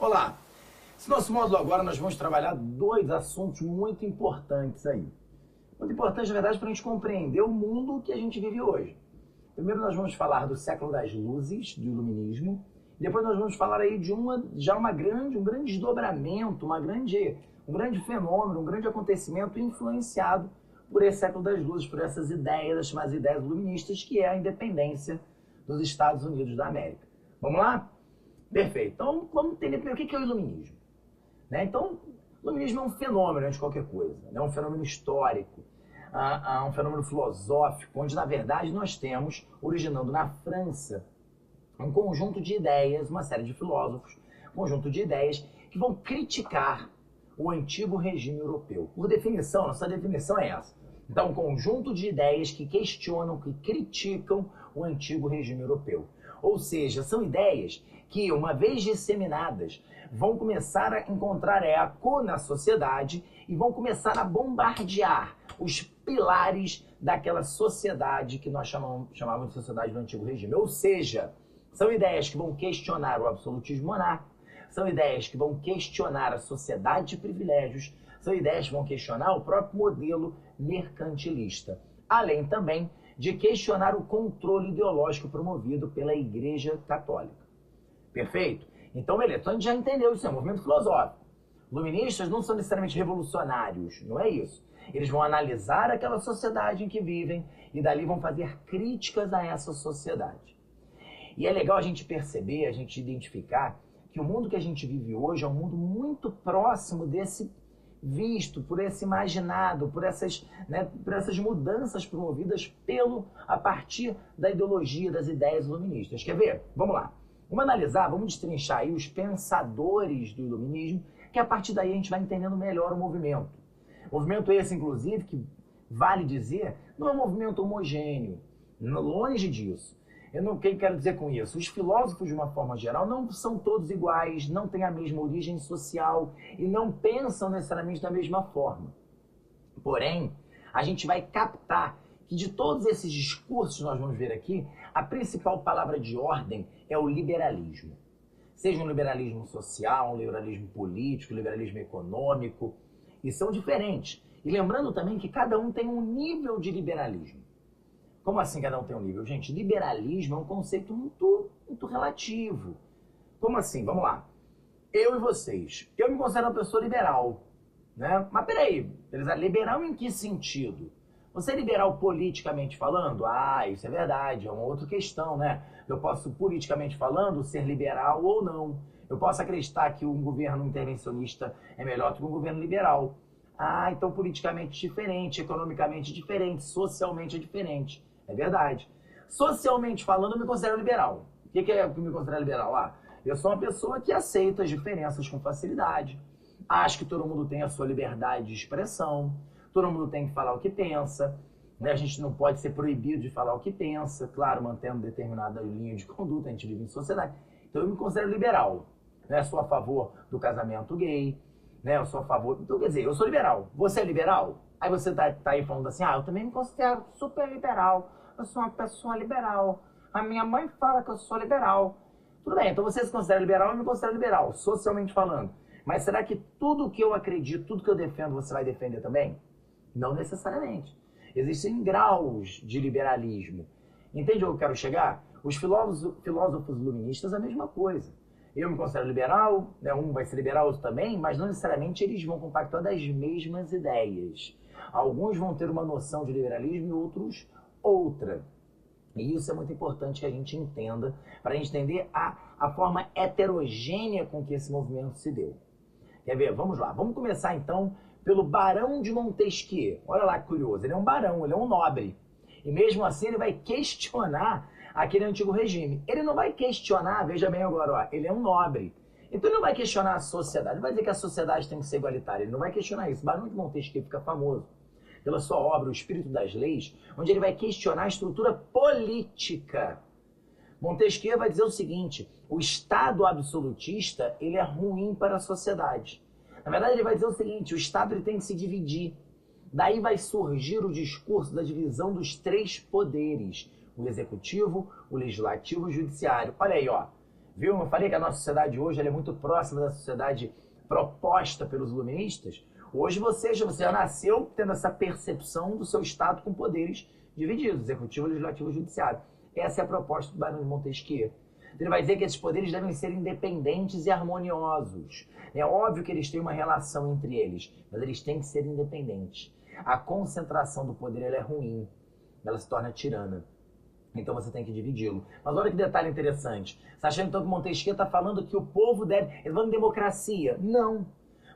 Olá! Esse nosso módulo agora nós vamos trabalhar dois assuntos muito importantes aí. Muito importante, na verdade, para a gente compreender o mundo que a gente vive hoje. Primeiro nós vamos falar do século das luzes, do iluminismo. Depois nós vamos falar aí de um grande desdobramento, um grande fenômeno, um grande acontecimento influenciado por esse século das luzes, por essas ideias, as chamadas ideias iluministas, que é a independência dos Estados Unidos da América. Vamos lá? Perfeito. Então, vamos entender primeiro o que é o iluminismo. Então, o iluminismo é um fenômeno antes de qualquer coisa. É um fenômeno histórico, um fenômeno filosófico, onde, na verdade, nós temos, originando na França, um conjunto de ideias, uma série de filósofos, um conjunto de ideias que vão criticar o antigo regime europeu. Por definição, nossa definição é essa. Então, um conjunto de ideias que questionam, que criticam o antigo regime europeu. Ou seja, são ideias que, uma vez disseminadas, vão começar a encontrar eco na sociedade e vão começar a bombardear os pilares daquela sociedade que nós chamávamos de sociedade do antigo regime. Ou seja, são ideias que vão questionar o absolutismo monárquico, são ideias que vão questionar a sociedade de privilégios, são ideias que vão questionar o próprio modelo mercantilista, além também de questionar o controle ideológico promovido pela Igreja Católica. Perfeito? Então, beleza. Então a gente já entendeu isso, é um movimento filosófico. Luministas não são necessariamente revolucionários, não é isso. Eles vão analisar aquela sociedade em que vivem e dali vão fazer críticas a essa sociedade. E é legal a gente perceber, a gente identificar que o mundo que a gente vive hoje é um mundo muito próximo desse visto, por esse imaginado, por essas mudanças promovidas a partir da ideologia, das ideias iluministas. Quer ver? Vamos lá. Vamos analisar, vamos destrinchar aí os pensadores do iluminismo, que a partir daí a gente vai entendendo melhor o movimento. Movimento esse, inclusive, que vale dizer, não é um movimento homogêneo, longe disso. O que eu quero dizer com isso? Os filósofos, de uma forma geral, não são todos iguais, não têm a mesma origem social e não pensam necessariamente da mesma forma. Porém, a gente vai captar que de todos esses discursos que nós vamos ver aqui, a principal palavra de ordem é o liberalismo. Seja um liberalismo social, um liberalismo político, um liberalismo econômico, e são diferentes. E lembrando também que cada um tem um nível de liberalismo. Como assim cada um tem um nível? Gente, liberalismo é um conceito muito relativo. Como assim? Vamos lá. Eu e vocês. Eu me considero uma pessoa liberal, né? Mas peraí, liberal em que sentido? Você é liberal politicamente falando? Isso é verdade, é uma outra questão, né? Eu posso, politicamente falando, ser liberal ou não. Eu posso acreditar que um governo intervencionista é melhor do que um governo liberal. Então politicamente diferente, economicamente diferente, socialmente é diferente. É verdade. Socialmente falando, eu me considero liberal. O que é que me considero liberal? Eu sou uma pessoa que aceita as diferenças com facilidade. Acho que todo mundo tem a sua liberdade de expressão. Todo mundo tem que falar o que pensa. A gente não pode ser proibido de falar o que pensa. Claro, mantendo determinada linha de conduta. A gente vive em sociedade. Então eu me considero liberal. Sou a favor do casamento gay. Eu sou a favor... Então, quer dizer, eu sou liberal. Você é liberal? Aí você tá aí falando assim, eu também me considero super liberal, eu sou uma pessoa liberal, a minha mãe fala que eu sou liberal. Tudo bem, então você se considera liberal, eu me considero liberal, socialmente falando. Mas será que tudo que eu acredito, tudo que eu defendo, você vai defender também? Não necessariamente. Existem graus de liberalismo. Entende onde eu quero chegar? Os filósofos iluministas, a mesma coisa. Eu me considero liberal, um vai ser liberal, outro também, mas não necessariamente eles vão compactuar das mesmas ideias. Alguns vão ter uma noção de liberalismo e outros outra. E isso é muito importante que a gente entenda, para a gente entender a forma heterogênea com que esse movimento se deu. Quer ver? Vamos lá. Vamos começar então pelo Barão de Montesquieu. Olha lá que curioso, ele é um barão, ele é um nobre. E mesmo assim ele vai questionar aquele antigo regime. Ele não vai questionar, veja bem agora, ele é um nobre. Então ele não vai questionar a sociedade, ele vai dizer que a sociedade tem que ser igualitária, ele não vai questionar isso. Barão de Montesquieu fica famoso pela sua obra, O Espírito das Leis, onde ele vai questionar a estrutura política. Montesquieu vai dizer o seguinte, o Estado absolutista, ele é ruim para a sociedade. Na verdade, ele vai dizer o seguinte, o Estado ele tem que se dividir. Daí vai surgir o discurso da divisão dos três poderes, o executivo, o legislativo e o judiciário. Olha aí, Viu? Eu falei que a nossa sociedade hoje ela é muito próxima da sociedade proposta pelos iluministas. Hoje você já nasceu tendo essa percepção do seu Estado com poderes divididos, executivo, legislativo e judiciário. Essa é a proposta do Barão de Montesquieu. Ele vai dizer que esses poderes devem ser independentes e harmoniosos. É óbvio que eles têm uma relação entre eles, mas eles têm que ser independentes. A concentração do poder ela é ruim, ela se torna tirana. Então você tem que dividi-lo. Mas olha que detalhe interessante. Você está achando então que Montesquieu está falando que o povo deve... Ele está falando de democracia? Não.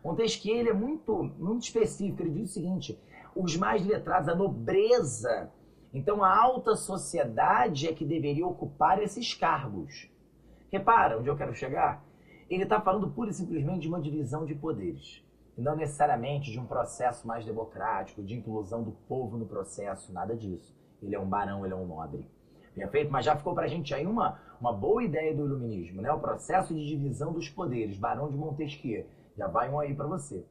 Montesquieu ele é muito específico. Ele diz o seguinte, os mais letrados, a nobreza... Então a alta sociedade é que deveria ocupar esses cargos. Repara onde eu quero chegar? Ele está falando pura e simplesmente de uma divisão de poderes. E não necessariamente de um processo mais democrático, de inclusão do povo no processo, nada disso. Ele é um barão, ele é um nobre. Perfeito? Mas já ficou pra gente aí uma boa ideia do iluminismo, né? O processo de divisão dos poderes, Barão de Montesquieu. Já vai um aí para você.